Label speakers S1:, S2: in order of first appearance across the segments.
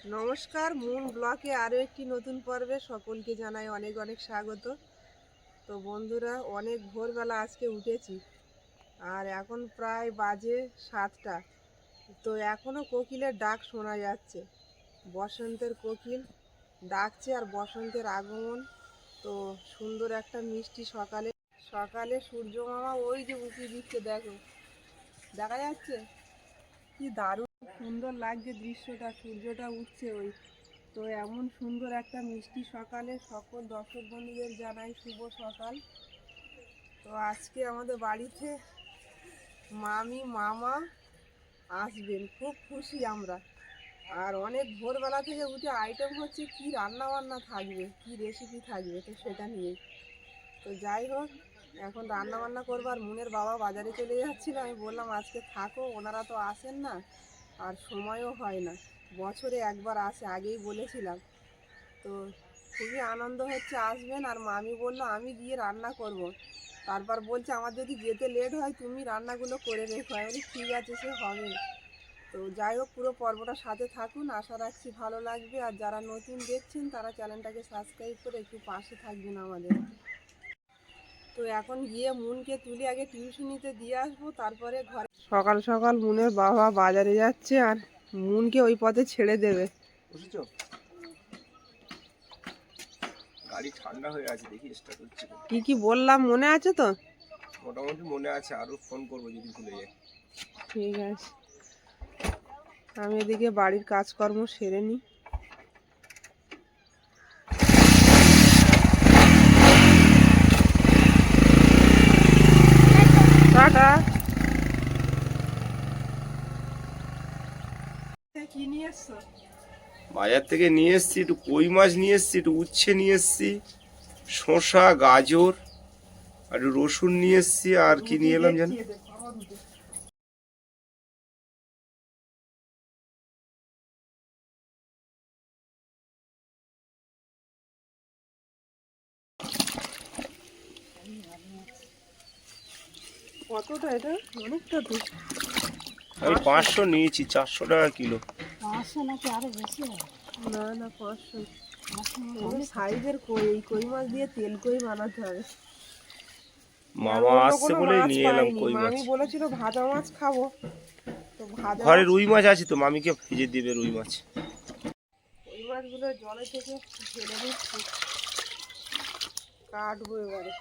S1: নমস্কার, মুন ব্লকে আরও একটি নতুন পর্বে সকলকে জানাই অনেক অনেক স্বাগত। তো বন্ধুরা, অনেক ভোরবেলা আজকে উঠেছি, আর এখন প্রায় বাজে 7টা। তো এখনও কোকিলের ডাক শোনা যাচ্ছে, বসন্তের কোকিল ডাকছে আর বসন্তের আগমন। তো সুন্দর একটা মিষ্টি সকালে সকালে সূর্য মামা ওই যে উঁকি দিচ্ছে, দেখো দেখা যাচ্ছে, কি দারুণ সুন্দর লাগছে দৃশ্যটা, সূর্যটা উঠছে ওই। তো এমন সুন্দর একটা মিষ্টি সকালে সকল দর্শক বন্ধুদের জানাই শুভ সকাল। তো আজকে আমাদের বাড়িতে মামি মামা আসবেন, খুব খুশি আমরা। আর অনেক ভোরবেলা থেকে উঠে আইটেম হচ্ছে কি রান্না বান্না থাকবে, কি রেসিপি থাকবে, তো সেটা নিয়ে। তো যাই হোক, এখন রান্না বান্না করবো। আর মুনের বাবা বাজারে চলে যাচ্ছিল, আমি বললাম আজকে থাকো, ওনারা তো আসেন না আর সময়ও হয় না, বছরে একবার আসে, আগেই বলেছিলাম। তো খুবই আনন্দ হচ্ছে আসবেন। আর মামি বললো আমি গিয়ে রান্না করব। তারপর বলছে আমার যদি যেতে লেট হয় তুমি রান্নাগুলো করে রেখো। আমি বলি ঠিক আছে, সে হবে। তো যাই হোক, পুরো পর্বটা সাথে থাকুন, আশা রাখছি ভালো লাগবে। আর যারা নতুন দেখছেন তারা চ্যানেলটাকে সাবস্ক্রাইব করে একটু পাশে থাকবেন আমাদের। তো এখন গিয়ে মুনকে তুলে আগে টিউশনিতে দিয়ে আসবো, তারপরে ঘরে। সকাল সকাল মুনের বাবা বাজারে যাচ্ছে আর মুনকে ওই পথে ছেড়ে দেবে।
S2: গাড়ি ঠান্ডা হয়ে আছে, দেখি স্টার্ট হচ্ছে
S1: কি কি বললাম মনে আছে তো?
S2: মোটামুটি মনে আছে, আরো ফোন করবো যদি ভুলে যাই।
S1: ঠিক আছে, আমি এদিকে বাড়ির কাজকর্ম সেরে নিই। টাটা। কি নিয়ে এসছো?
S2: বাজার থেকে নিয়ে এসছি একটু কই মাছ, নিয়ে এসছি একটু উচ্ছে, নিয়ে এসছি শসা, গাজর আর একটু রসুন নিয়ে এসছি। আর কি নিয়ে এলাম জানি,
S1: কতটা এটা? অনেকটা তো।
S2: আমি 500 নিয়েছি, 400 টাকা কিলো।
S3: 500 নাকি আরো বেশি হবে?
S1: না না, 500। সাইজের কই, এই কই মাছ দিয়ে তেল কই বানাতে হবে।
S2: মামা
S1: অন্য
S2: আসছে
S1: কোনো
S2: বলে
S1: মাছ
S2: নিয়ে এলাম
S1: পাইনি,
S2: কই মাছ।
S1: মামি বলেছিল ভাজা মাছ খাবো, তো ভাজা
S2: ঘরে
S1: মাছ,
S2: রুই মাছ আছে তো, মামিকে ভেজে দেবে রুই মাছ।
S1: কই মাছগুলো জলে থেকে ফেলে দিচ্ছি, কাটবো এবারে।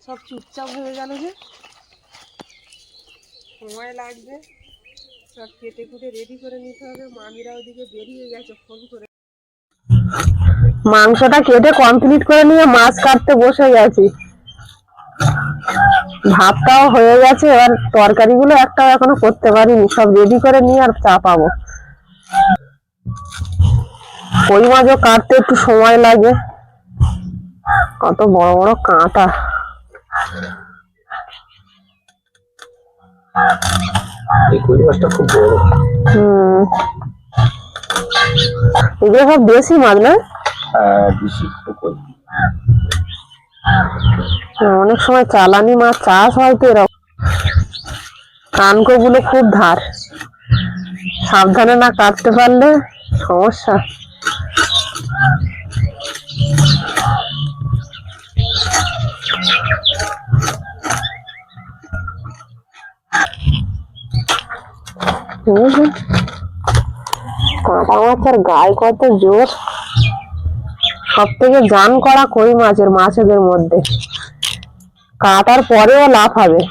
S1: সব চুপচাপ হয়ে গেল যে, সময় লাগবে। সব কেটে কুটে রেডি করে নিতে হবে। মামিরা ওদিকে বেরিয়ে গেছে ফোন করে। মাংসটা কেটে কমপ্লিট করে নিয়ে মাছ কাটতে বসে গেছি। ভাতটাও হয়ে গেছে, এবার তরকারিগুলো একটাও এখনো করতে পারিনি, সব রেডি করে নিয়ে আর চাপাবো। কই মাছও কাটতে একটু সময় লাগে, কত বড় বড় কাঁটা।
S2: এই কই মাছটা খুব বড়।
S1: এগুলো সব দেশি মাছ না?
S2: হ্যাঁ, বেশি কই।
S1: অনেক সময় চালানি মাছ চাষ হয় তো এরকম। কানকো গুলো খুব ধার, সাবধানে না কাটতে পারলে সমস্যা। কাঁটা মাছের গায়ে কত জোর, সব থেকে জান করা কই মাছের মাছেদের মধ্যে, কাটার পরেও লাফাবে।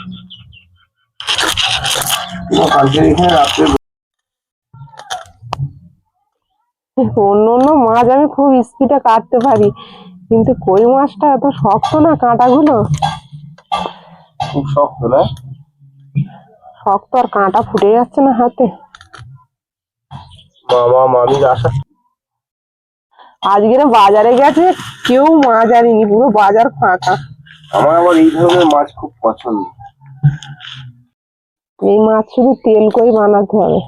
S1: অন্য অন্য মাছ আমি খুব স্পিডে কাটতে পারি, কিন্তু কই মাছটা এত শক্ত না, কাঁটাগুলো
S2: খুব শক্ত না?
S1: শক্ত, আর কাঁটা ফুটে যাচ্ছে না হাতে।
S2: মামা মামির আসা।
S1: আজকে বাজারে গেছে, কেউ মাছ আনেনি, পুরো বাজার ফাঁকা।
S2: আমার আবার এই ধরনের মাছ খুব পছন্দ।
S1: এই মাছ শুধু তেল কই বানাতে হবে,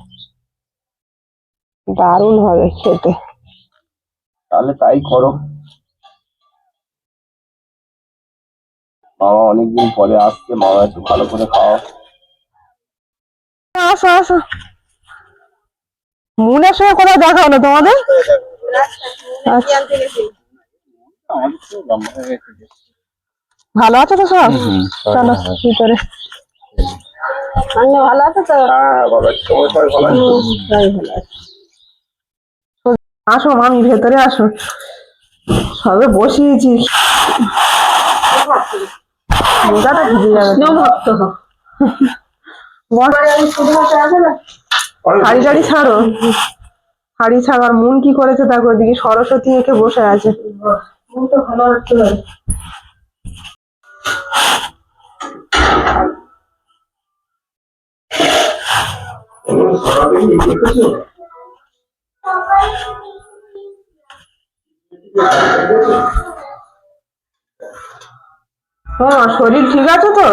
S1: দারুণ হবে খেতে।
S2: তাহলে তাই করো। মামা অনেকদিন পরে আসছে, মামা একটু ভালো করে খাওয়া।
S1: আসো আসো, মুনের সঙ্গে কোথাও দেখা হলো তোমাদের? ভালো আছো তো সব? চলো ভিতরে। ভালো আছো তো? আসো মামি, ভেতরে আসো। সবে বসিয়েছি। মোজাটা ভিজে যাবে। হাড়ি টাড়ি ছাড়ো, হাড়ি ছাড়ো। আর মন কি করেছে দেখো, ওইদিকে সরস্বতী এঁকে বসে আছে। মন তো ভালো হচ্ছে না। শরীর ঠিক আছে তো?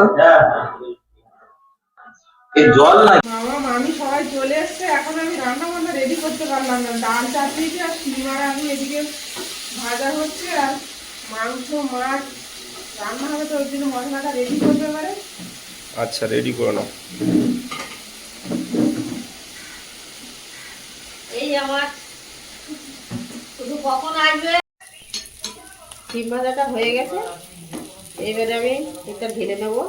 S1: বাবা মামি সবাই চলে এসছে। এখন আমি রান্না বান্না রেডি করতে পারলাম না। ডাল চাপিয়েছি আর সিমার আমি এদিকে ভাজা হচ্ছে, আর মাংস মাছ রান্না হবে, তো ওই জন্য মশলাটা রেডি করতে পারে।
S2: আচ্ছা, রেডি করো না।
S3: এই আমার শুধু কখন আসবে। ডিম ভাজাটা হয়ে গেছে, এবারে আমি এটা ঢেলে নেবো,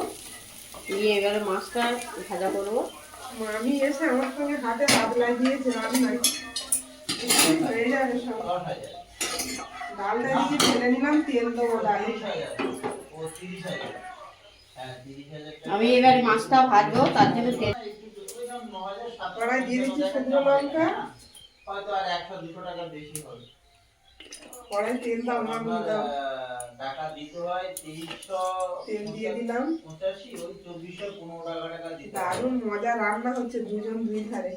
S3: নিয়ে এবারে মাছটা ভাজা করবো।
S1: মামি এসে আমার সঙ্গে হাতে হাত লাগিয়েছে রান্নায়। হয়ে যাবে সব। ডালটা দিয়ে ঢেলে নিলাম, তেল দেবো ডালে।
S3: আমি এবার মাছটা ভাজবো, তার জন্য তেল
S1: কড়াই দিয়ে দিচ্ছি শুকনো লঙ্কা। কড়াই তেল দাও মামি, দাও। তেল দিয়ে দিলাম। দারুণ মজা রান্না হচ্ছে, দুজন দুই ধারে।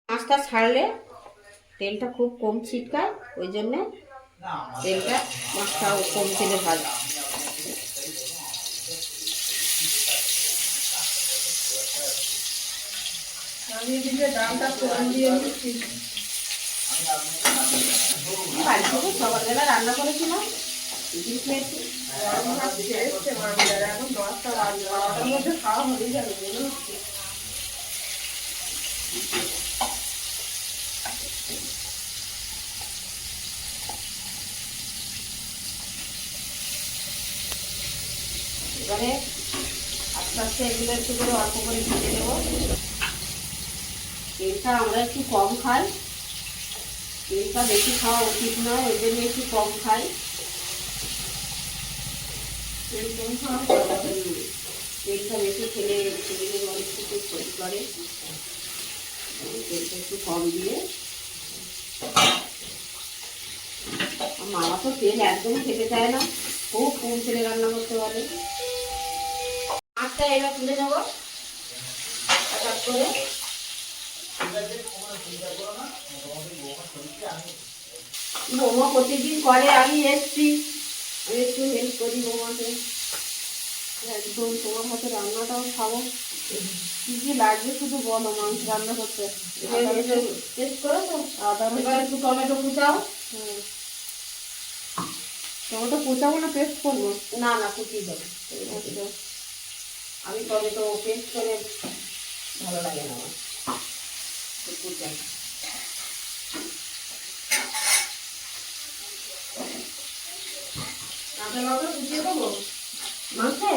S3: মাছটা ছাড়লে তেলটা খুব কম ছিটকায়, ওই জন্যে তেলটা মাছটা কম তেলে ভাজা।
S1: আমি এদিকে ডালটা ফোড়ন দিয়ে দিচ্ছি।
S3: বাড়ি থেকে সকালবেলা রান্না করেছিলাম, টিফিন খেয়েছি।
S1: গরম ভাত খেয়েছে মামিরা, এখন 10টা বাজে, 12টার মধ্যে খাওয়া হয়ে যাবে মনে হচ্ছে।
S3: এবারে আস্তে আস্তে এগুলো একটু করে অল্প করে ভেজে নেবো। তেলটা আমরা একটু কম খাই, তেলটা বেশি খাওয়া উচিত নয়, ওই জন্য একটু কম খাই। তেলটা বেশি খেলে শরীরের অনেক কিছু ক্ষতি করে, তেলটা একটু কম দিয়ে। মামা তো তেল একদম খেতে চায় না, খুব কম তেলে রান্না করতে বলে। মাছটা এবার তুলে নেবো হঠাৎ করে। বৌমা প্রতিদিন করে, আমি এসছি, আমি একটু হেল্প করি বৌমাকে। একদম তোমার হাতে রান্নাটাও খাবো। কি কি লাগবে শুধু বলো মাংস রান্না করতে। টেস্ট করো তো। এবার একটু টমেটো কুচাও। টমেটো কুচাবো না পেস্ট করবো? না না, কুচিয়ে দেবো। আমি টমেটো পেস্ট করে ভালো লাগে না আমার, কুচাই। কাঁচা লঙ্কা কুচিয়ে দেবো মাংসে।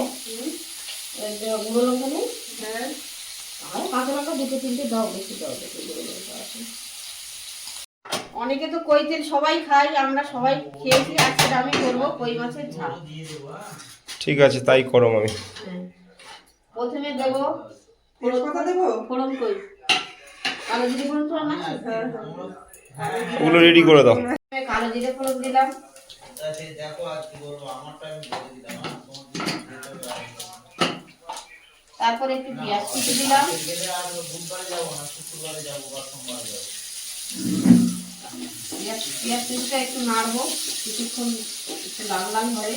S3: গুঁড়ো লঙ্কা নেই? হ্যাঁ, আর কাঁচা লঙ্কা 2-3টে দাও, বেশি দাও, বেশি গুঁড়ো লঙ্কা আছে। অনেকে তো কই তেল সবাই খাই, আমরা সবাই খেয়েছি। আজকে আমি করবো কই মাছের ঝাল।
S2: ঠিক আছে, তাই করো মামি।
S3: প্রথমে দেবো
S1: তেজপাতা দেবো।
S3: ফোড়ন, কই কালো জিরে ফোড়ন তো না,
S2: ওগুলো রেডি করে দাও।
S3: কালো জিরে ফোড়ন দিলাম। তারপরে একটু পেঁয়াজ কুচি দিলাম। পেঁয়াজ কুচিটা একটু নাড়বো কিছুক্ষণ, একটু লাল লাল হবে।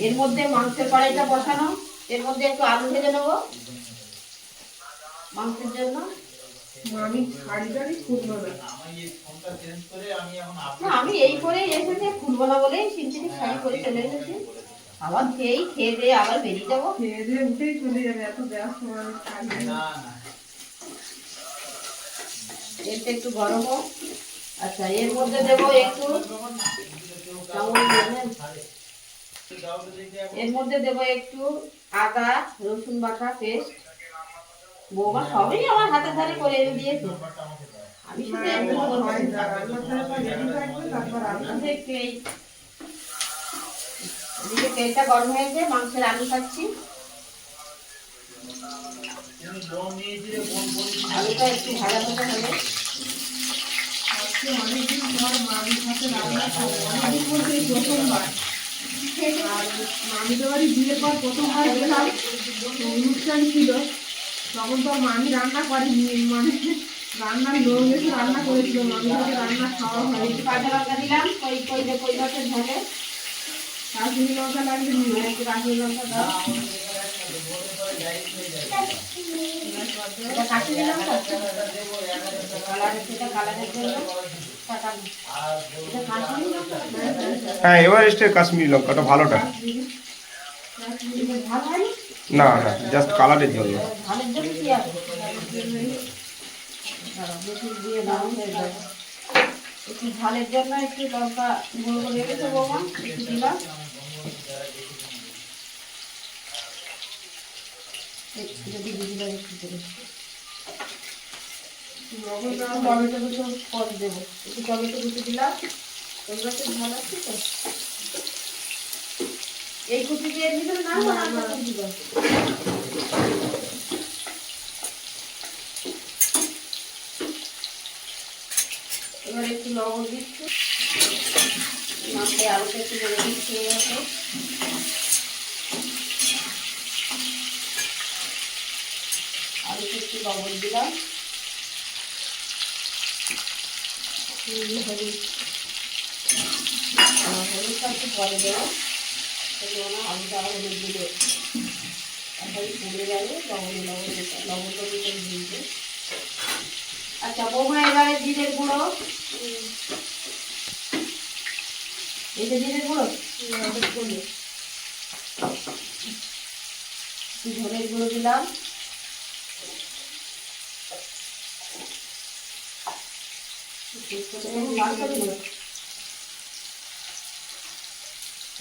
S3: এর মধ্যে মাংসের কড়াইটা বসানো, এর মধ্যে একটু আলু ভেজে নেবো মাংসের জন্য।
S1: মামি শাড়িটারই খুললো না।
S3: না, আমি এই পরেই এসেছি, খুলবো না বলেই সিনথেটিক শাড়ি পরে চলে এসেছি। আবার খেয়ে দিয়ে আবার বেরিয়ে যাবো।
S1: খেয়ে দিয়ে উঠেই চলে যাবে, এত ব্যস্ত মানুষ থাকবে না।
S3: তেলটা একটু গরম হোক। আচ্ছা, এর মধ্যে দেবো একটু এর মধ্যে দেবো একটু আদা রসুন বাটা পেস্ট। বৌমা সবই আমার হাতে ধারে করে এনে দিয়েছে, আমি শুধু একটু
S1: হয় না, রান্নাঘরে তো রেডি থাকবে, তারপর রান্না।
S3: একটু এই এদিকে তেলটা গরম হয়েছে, মাংসের আলু খাচ্ছি। আলুটা একটু ভাজা ভাজা হবে।
S1: আজকে অনেকদিন পর মামির হাতে রান্না খাবো, অনেকদিন বলতে এই প্রথমবার। আর মামিদের বাড়ি বিয়ের পর প্রথমবার গেলাম, তো অনুষ্ঠান ছিল, তখন তো মামি রান্না করেনি, মানে রান্নার লোক এসে রান্না করেছিল, মামির হাতে রান্না খাওয়া হয়।
S3: একটু কাঁচা লঙ্কা দিলাম, কই মাছের ঝালে।
S1: কাশ্মীরি লঙ্কা লাগবে নিয়ে।
S3: একটু কাশ্মীরি লঙ্কা দাও। এটা কাশ্মীরি লঙ্কা কালারের জন্য কাটানো। এটা কাশ্মীরি লঙ্কা।
S2: হ্যাঁ, এভারেস্টের কাশ্মীরি লঙ্কাটা ভালোটা।
S3: এটা ঝাল হয়নি?
S2: না না, জাস্ট কালারের জন্য।
S3: ঝালের জন্য কি আছে? দাঁড়াও, বেশি দিয়ে দাও হয়ে যাবে। একটু ঝালের জন্য একটু লঙ্কা গুঁড়ো করে রেখেছে বৌমা, একটু দিলাম। একটু দিয়ে দিলাম একটু করে। টমেটো দুটো কম দেবো, একটু টমেটো দুটো দিলাম। এগুলো তো ভালো আছে তো। এই কুচি দিয়ে ভিতরে না দিব। এবার একটু লবণ দিচ্ছি, মাছটা আলুটা একটু বলে দিচ্ছি। আলুতে একটু লবণ দিলাম, হলুদটা একটু পরে দেবো, আলুটা হলুদ দিলে একবারই পুড়ে যাবে। লবণটা দিতে দিতে। আচ্ছা বৌমা, এবারে জিরের গুঁড়ো, এই যে জিরের গুঁড়ো, ধনের গুঁড়ো দিলাম,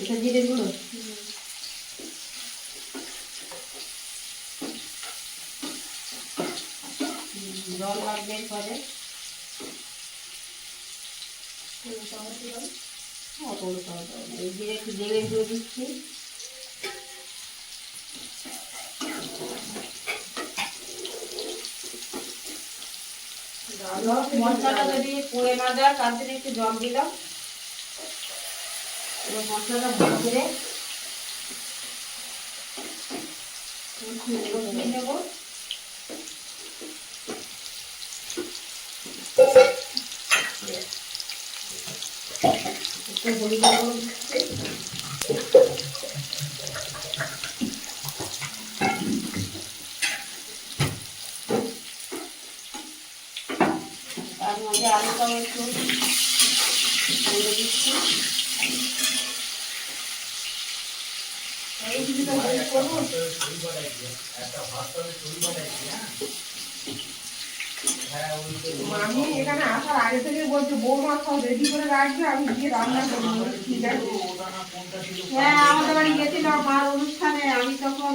S3: এটা জিরের গুঁড়ো, জল লাগবে পরে। এই জিরে একটু জিরের গুঁড়ো দিচ্ছি। মশলাটা যদি পুড়ে না যায় তার জন্য একটু জল দিলাম। এবার মশলাটা ভালো করে কষিয়ে নেব। একটু হলুদ লবণ দিচ্ছি। তার মধ্যে আলুটাও একটু দিয়ে দিচ্ছি।
S1: মামি এখানে আসার আগে থেকে বলছে বৌমা সব রেডি করে রাখবে, আমি গিয়ে রান্না করবো। ঠিক আছে।
S3: হ্যাঁ, আমাদের বাড়ি গেছিলাম মার অনুষ্ঠানে, আমি তখন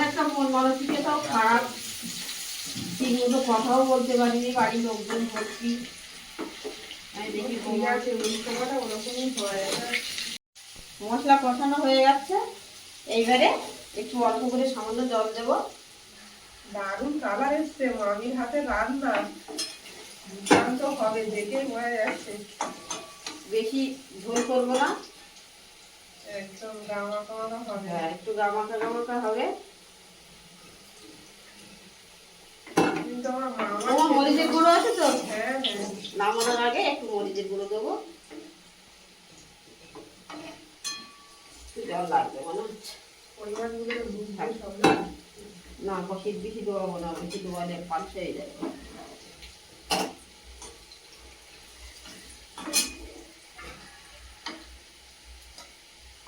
S3: একটা মন মানসিকতাও খারাপ, ঠিক মতো কথাও বলতে পারিনি, বাড়ির লোকজন ভর্তি। আমি দেখি
S1: ঠিক আছে, ওই সময়টা ওরকমই হয়।
S3: মশলা কষানো হয়ে যাচ্ছে, এইবারে একটু অল্প করে সামান্য জল দেবো।
S1: দারুণ কালার এসছে, মামির হাতে রান্না দুর্দান্ত হবে, দেখে হয়ে যাচ্ছে।
S3: বেশি ঝোল করবো না,
S1: একদম গামাকা হবে।
S3: হ্যাঁ একটু গামাকা গামাকা হবে।
S1: কিন্তু আমার মামা
S3: তোমার মরিচের গুঁড়ো আছে তো?
S1: হ্যাঁ হ্যাঁ,
S3: নামানোর আগে একটু মরিচের গুঁড়ো দেবো। একটু জল লাগবে মনে হচ্ছে।
S1: পরিমাণগুলো তো বুঝতে হবে।
S3: না, কষিয়ে বেশি দেওয়াবো না, বেশি দেওয়ালে পাল্টে হয়ে যাবে।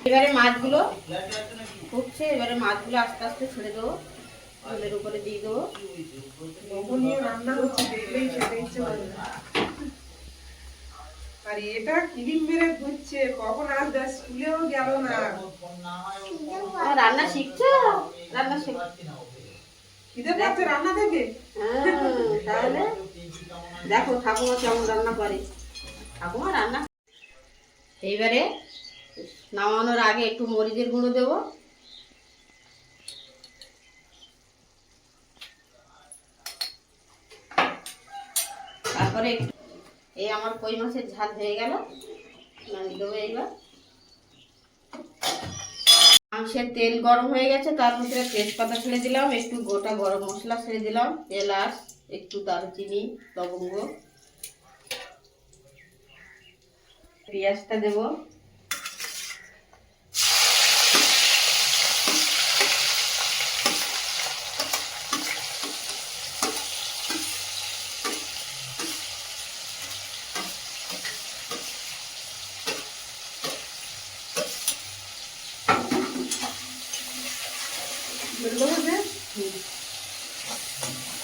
S3: এবারে মাছগুলো ফুটছে, এবারে মাছগুলো আস্তে আস্তে ছেড়ে দেবো, ঝোলের উপরে দিয়ে দেবো।
S1: মোমো রান্না হচ্ছে দেখলেই খেতে ইচ্ছে করে না। আর এটা ক্রিম মেরে ঘুরছে, কখন আসবে, স্কুলেও গেল না।
S3: রান্না শিখছো? রান্না শিখ
S1: খিদে পাচ্ছে রান্না থেকে।
S3: তাহলে দেখো ঠাকুমা কেমন রান্না করে। ঠাকুমা রান্না এইবারে নামানোর আগে একটু মরিচের গুঁড়ো দেবো, তারপরে এই আমার কই মাছের ঝাল হয়ে গেল, নামিয়ে দেবো। এইবার মাংসের তেল গরম হয়ে গেছে, তার মধ্যে তেজপাতা ছেড়ে দিলাম, একটু গোটা গরম মশলা ছেড়ে দিলাম, এলাচ, একটু দারচিনি, লবঙ্গ, পেঁয়াজটা দেব,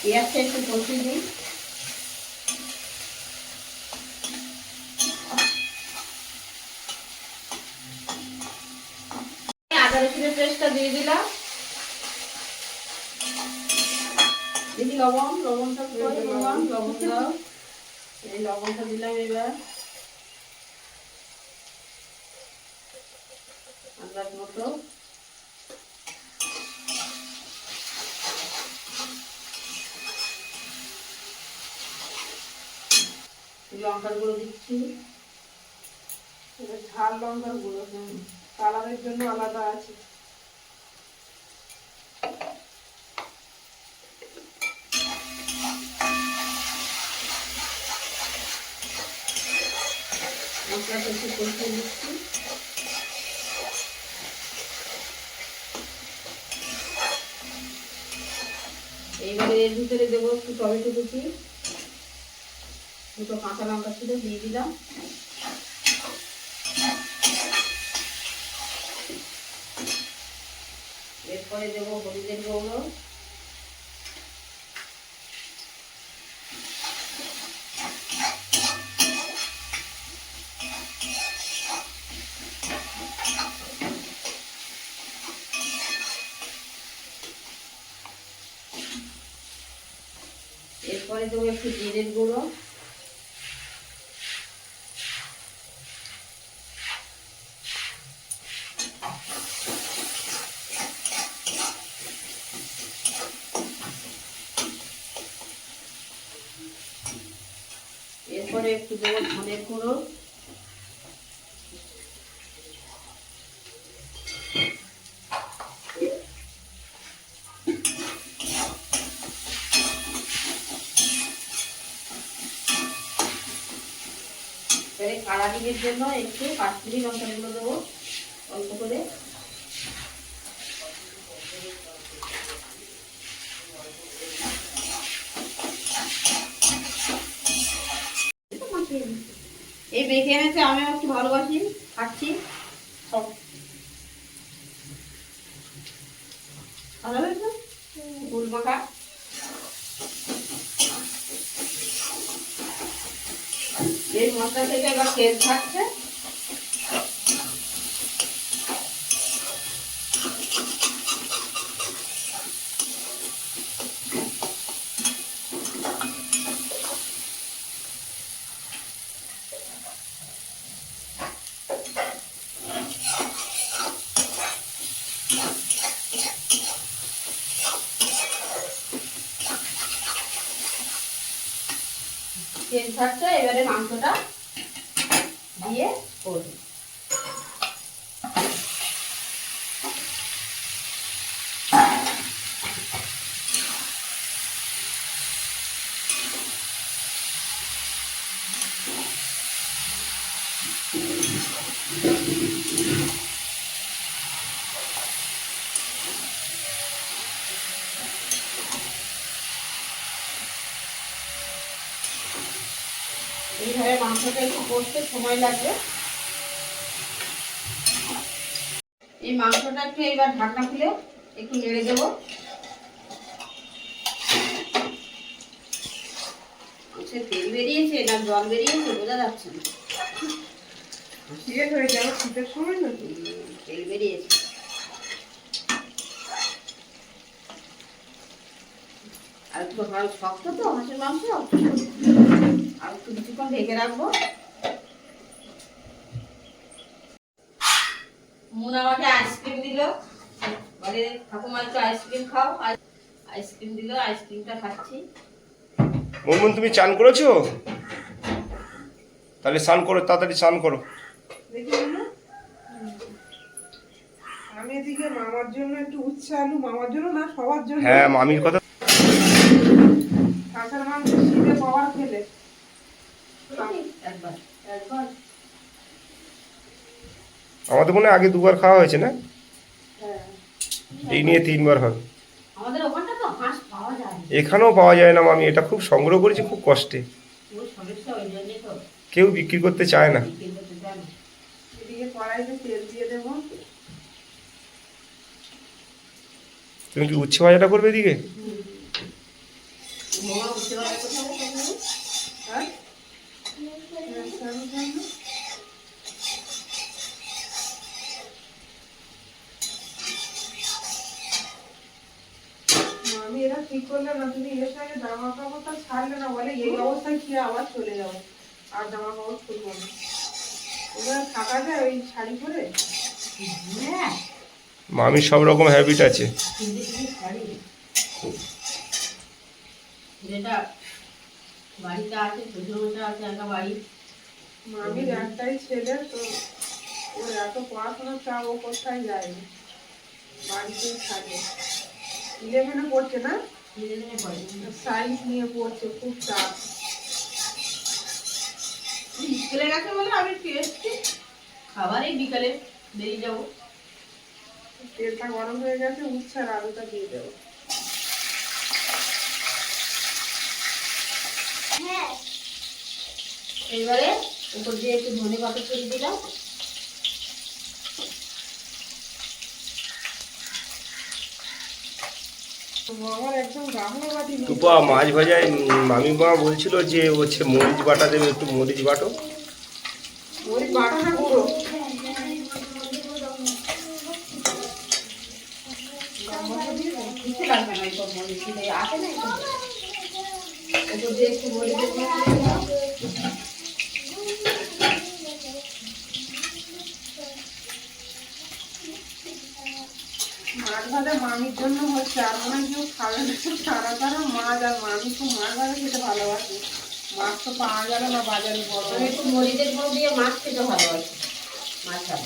S3: পেঁয়াজটা একটু কষিয়ে দিই। আদা রসুনের পেস্টটা দিয়ে দিলাম, দিদি লবণটা দিলাম, লবণ দাও, এই লবণটা দিলাম। এবার আন্দাজ মতো লঙ্কার গুঁড়ো দিচ্ছি,
S1: ঝাল লঙ্কার গুঁড়ো, কালারের জন্য আলাদা আছে।
S3: মশলাটা একটু কষিয়ে দিচ্ছি। এইবারে এর ভিতরে দেবো একটু টমেটো কুচি, দুটো কাঁচা লঙ্কা ছিল দিয়ে দিলাম, এরপরে দেবো হলুদের গুঁড়ো, এরপরে দেবো একটু জিরের গুঁড়ো, এরপরে একটু দেবো ধনের গুঁড়ো, এবারে কালারিংয়ের জন্য একটু কাশ্মীরি লঙ্কা গুঁড়ো দেবো অল্প করে, এই মেখে এনেছে, আমি একটু ভালোবাসি, খাচ্ছি সব ভালো হয়েছে। গুল মাখা এই মশলা থেকে এবার তেল থাকছে, তেল ছাড়ছে, এবারে মাংসটা দিয়ে করবো। এইভাবে মাংসটা একটু কষতে সময় লাগবে। এই মাংসটা একটু এবার ঢাকনা খুলে একটু নেড়ে দেবো। সে তেল বেরিয়েছে না জল বেরিয়েছে বোঝা যাচ্ছে না।
S1: শীত হয়ে যাবে, শীতের সময় না তো।
S3: তেল বেরিয়েছে। আর একটু শক্ত তো হাঁসের মাংস, আর একটু কিছুক্ষণ ঢেকে রাখবো। মুন আমাকে আইসক্রিম দিল, বলে ঠাকুমা একটু আইসক্রিম খাও। আইসক্রিম দিল, আইসক্রিমটা খাচ্ছি।
S2: মুনমুন তুমি চান করেছো? তাহলে স্নান করো, তাড়াতাড়ি স্নান করো।
S1: দেখি না, আমি এদিকে মামার জন্য একটু উচ্ছে আলু, মামার জন্য না সবার জন্য।
S2: হ্যাঁ, মামির কথা।
S1: কাঁচার মাংস শীতে কবার খেলে?
S3: একবার একবার
S2: আমাদের মনে হয় আগে 2বার খাওয়া হয়েছে না,
S3: হ্যাঁ।
S2: এই নিয়ে 3বার হবে।
S3: আমাদের ওখানটা তো হাঁস পাওয়া যায় না।
S2: এখানেও পাওয়া যায় না মামি, এটা খুব সংগ্রহ করেছি খুব কষ্টে,
S3: ওই সমস্যা, ওই জন্যই তো
S2: কেউ বিক্রি করতে চায় না।
S3: বিক্রি করতে চায় না।
S1: এদিকে কড়াইতে তেল দিয়ে দেবো।
S2: তুমি কি উচ্ছে ভাজাটা করবে এদিকে?
S3: মোয়া উঠতে পারে কোথাও কোথাও?
S1: হ্যাঁ, আমি এরা ঠিক করলে না, তুমি এর সঙ্গে জামা কাপড়টা ছাড়লে না, বলে এই অবস্থায় খেয়ে আবার চলে যাবো, আর জামা কাপড় খুলবো না। ওদের থাকা যায় ওই শাড়ি পরে।
S3: হ্যাঁ,
S2: মামির সব রকম হ্যাবিট আছে।
S3: কিন্তু তুমি শাড়ি যেটা বাড়িতে আছে, শ্বশুরমশাই আছে একটা বাড়ি।
S1: মামির একটাই ছেলে তো, ওর এত পড়াশোনার চাপ, ও কোথায় যায়নি, বাড়িতেই থাকে। 11-এ পড়ছে না,
S3: নিজেদের পড়ে।
S1: সায়েন্স নিয়ে পড়ছে, খুব চাপ।
S3: স্কুলে গেছে বলে আমি একটু এসছি, খাবার এই বিকালে বেরিয়ে যাবো।
S1: তেলটা গরম হয়ে গেছে, উচ্ছে আর আলুটা দিয়ে দেবো।
S3: এবারে উপর দিয়ে একটু ধনে পাতা করে দিলাম।
S1: আমার একদম গামলাবাদী লোক।
S2: টুপা মাছ ভাজায় মামি মা বলছিল যে হচ্ছে মরিচ বাটা দেবে, একটু মরিচ বাটো।
S1: ওই বাটাটা পুরো
S3: কিছু লাগবে না, একটু মরিচ দিলে আসে না একটু। উপর দিয়ে একটু মরিচের গুঁড়ো দিয়ে দিলাম।
S1: মাছ ভাজা মামির জন্য হচ্ছে, আর মনে হয় কেউ খাবে না, তারা তারা মাছ, আর মামি খুব মাছ ভাজা খেতে ভালোবাসে। মাছ তো পাওয়া গেল না বাজারে, বড়
S3: আমি একটু মরিচের গুঁড়ো দিয়ে মাছ খেতে ভালোবাসি। মাছ ভাজা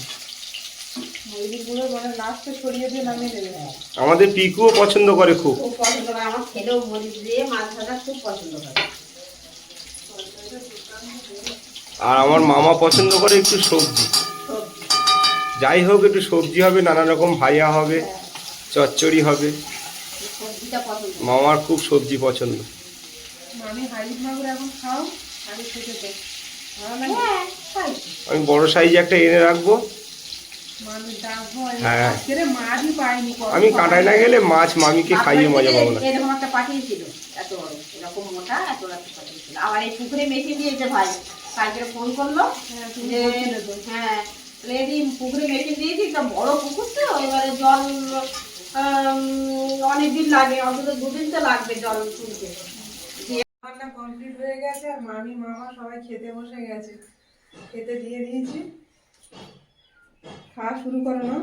S1: মরিচের গুঁড়ো মানে লাস্টে ছড়িয়ে দিয়ে নামিয়ে দেবে।
S2: আমাদের পিকুও পছন্দ করে খুব।
S3: খুব পছন্দ করে, আমার ছেলেও মরিচ দিয়ে মাছ ভাজা খুব পছন্দ করে।
S2: আর আমার মামা পছন্দ করে একটু সবজি,
S3: সবজি,
S2: যাই হোক একটু সবজি হবে, নানা রকম ভাজা হবে, চচ্চড়ি হবে।
S3: এই সবজিটা পছন্দ।
S2: মামার খুব সবজি পছন্দ।
S1: মামি হাইব্রিড মাগুর এখন খাও, আগে খেতে তো ভালো লাগে।
S3: হ্যাঁ, খাই।
S2: আমি বড় সাইজ একটা এনে রাখবো।
S1: মামির ডাকবো,
S2: হ্যাঁ।
S1: আজকের মাছই পাইনি।
S2: আমি কাঁটায় না গেলে মাছ মামিকে খাইয়ে মজা পাবো না।
S3: এরকম একটা পাঠিয়েছিল, এত বড়, এরকম মোটা, এত রাখতে পাঠিয়েছিল। আবার এই পুকুরে মেশিন দিয়েছে ভাই, কালকে ফোন করলো
S1: হ্যাঁ, তুমি
S3: যে
S1: বলছিলে তো।
S3: হ্যাঁ রেডি পুকুরে মেশিন দিয়েছি, একটা বড় পুকুর তো, এবারে জল অনেকদিন লাগে, অন্তত 2 দিন তো লাগবে জল তুলতে।
S1: রান্না কমপ্লিট হয়ে গেছে, আর মামি মামা সবাই খেতে বসে গেছে। খেতে দিয়ে দিয়েছি, খাওয়া শুরু করো না।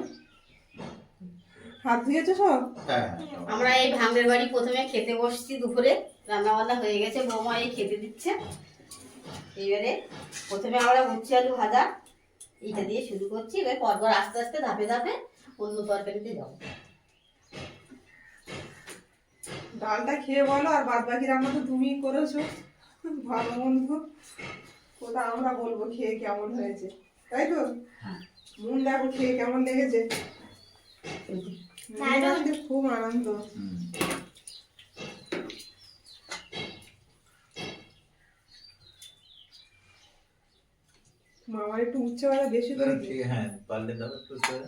S1: হাত ধুয়েছো সব?
S3: আমরা এই ভাঙের বাড়ি প্রথমে খেতে বসছি, দুপুরে রান্না বান্না হয়ে গেছে, বৌমা এই খেতে দিচ্ছে। এবারে প্রথমে আমরা উচ্ছে আলু ভাজা এইটা দিয়ে শুরু করছি, এবার পরপর আস্তে আস্তে ধাপে ধাপে অন্য তরকারিতে যাবো।
S1: ডালটা খেয়ে বলো, আর বাদ বাকি রান্না তো তুমিই করেছো, ভালো মন্দ ওটা আমরা বলবো খেয়ে কেমন হয়েছে, তাই তো? মন দেখো খেয়ে কেমন লেগেছে। মনের আজকে খুব আনন্দ। মামার একটু উচ্ছে ভাজা বেশি করে দিই।
S4: হ্যাঁ, পারলে দাও একটু করে।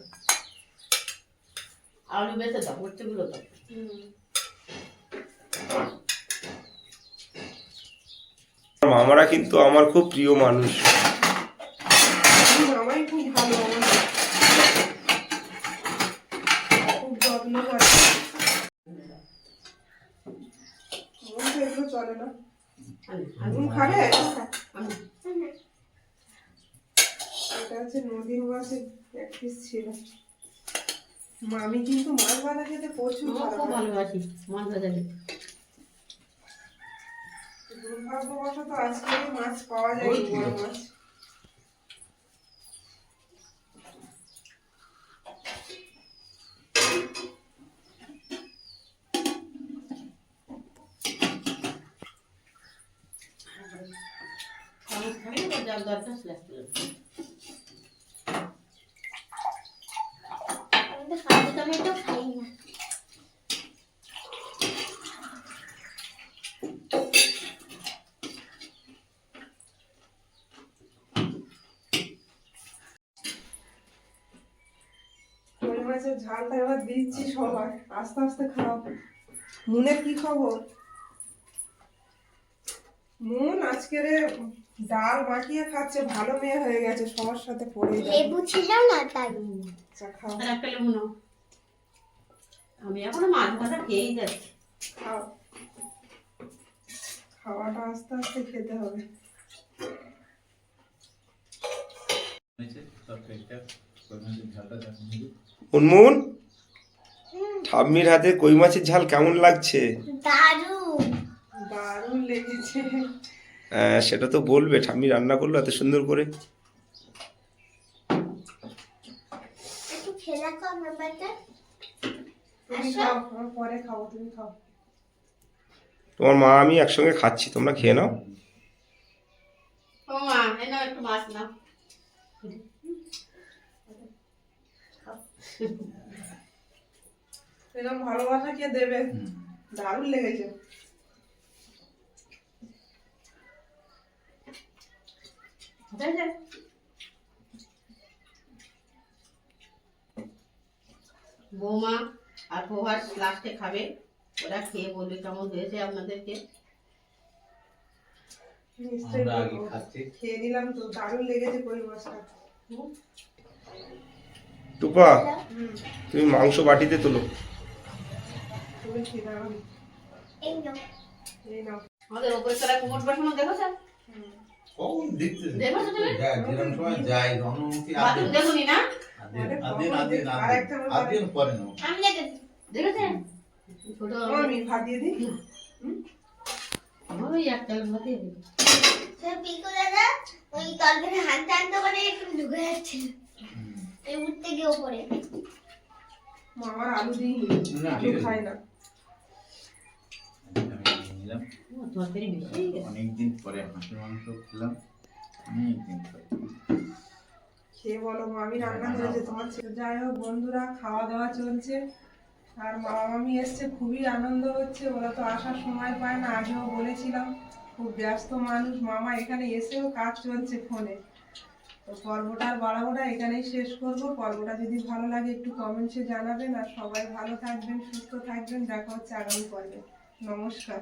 S3: আলু বেঁচে দাও, ভর্তিগুলো দাও।
S2: মামারা কিন্তু আমার খুব প্রিয় মানুষ।
S1: মামাই খুব ভালো, আমার খুব যত্ন করে। আমার তো এগুলো চলে না। আগুন খাবে? এটা হচ্ছে নদীর মাছের এক পিস ছিল। মামি কিন্তু মাছ ভাজা খেতে প্রচুর
S3: খুব
S1: ভালোবাসে।
S3: ভালোবাসি মাছ ভাজা খেতে।
S1: দুর্ভাগ্যবশত আজকে মাছ পাওয়া যায় বড় মাছ।
S3: মাছ খাবে না, যার দরকার সে আসতে যাবে।
S4: আমি তো কাজু টমেটো খাই না।
S1: কই মাছের ঝালটা এবার দিচ্ছি সবাই, আস্তে আস্তে খাও। মুনের কি খবর? মুন আজকের ডাল মাখিয়ে খাচ্ছে, ভালো মেয়ে হয়ে গেছে, সবার সাথে পড়ে যাবে।
S4: লেবু ছিল না তাই।
S1: আচ্ছা খাও
S3: আর একটা লেবু নাও। আমি এখনো মাছ ভাজা খেয়েই যাচ্ছি।
S1: খাও, খাওয়াটা আস্তে আস্তে খেতে হবে।
S2: উন্মুন, ঠাম্মির হাতে কই মাছের ঝাল কেমন লাগছে?
S4: দারুণ।
S1: দারুণ লেগেছে।
S2: সেটা তো বলবে, ঠাম্মি রান্না করলো এত সুন্দর করে।
S4: একটু খেলা কর ব্যাপারটা।
S1: তুমি খাও, আমার পরে খাবো, তুমি খাও।
S2: তোমার মা আমি একসঙ্গে খাচ্ছি, তোমরা খেয়ে নাও।
S3: ও মা, এই নাও একটু মাছ নাও।
S1: এরকম ভালোবাসা কে দেবে? দারুণ লেগেছে।
S3: যাই যাই। বৌমা আর প্রভাস লাস্টে খাবে, ওরা খেয়ে বলবে কেমন হয়েছে আপনাদেরকে।
S1: নিশ্চয়ই বলবো। খেয়ে নিলাম তো, দারুণ লেগেছে কই মাছটা।
S2: টুপা,
S1: হুম,
S2: তুমি মাংস বাটিতে তোলো।
S1: তুমি খেয়ে দাও।
S4: এই নাও।
S1: এই নাও।
S3: আমাদের ওপরে তলায় কুমোর বসানো দেখেছো?
S1: হুম।
S5: কখন দেখতে
S3: দেখেছো তুমি?
S5: যেরকম সময় যাই রণমুখী
S3: বাথরুম দেখোনি না?
S5: আদিন পরে নেব
S4: আমি দেখেছি।
S3: দেখেছেন? ছোট
S1: আমি ভাত দিয়ে দিই।
S3: ওই একটা ভাতে দিবি।
S4: সে পিকো দাদা ওই তরকারি হাত টানতে করে একটু ঢুকে যাচ্ছিল। এই উঠতে গিয়ে ওপরে।
S1: মামার আলু দিই,
S5: না,
S1: আলু
S5: ঠিক আছে।
S1: খায় না।
S5: নিলাম
S3: ও, তরকারি বেশি হয়ে গেছে।
S5: অনেকদিন পরে হাঁসের মাংস খেলাম, অনেকদিন পরে।
S1: খেয়ে বলো মামি রান্না করেছে তোমার ছেলে। যাই হোক বন্ধুরা, খাওয়া দাওয়া চলছে আর মামা মামি এসছে, খুবই আনন্দ হচ্ছে। ওরা তো আসার সময় পায় না, আগেও বলেছিলাম খুব ব্যস্ত মানুষ। মামা এখানে এসেও কাজ চলছে ফোনে। তো পর্বটা আর বাড়াবো না, এখানেই শেষ করবো। পর্বটা যদি ভালো লাগে একটু কমেন্টসে জানাবেন, আর সবাই ভালো থাকবেন, সুস্থ থাকবেন। দেখা হচ্ছে আগামী পর্বে। নমস্কার।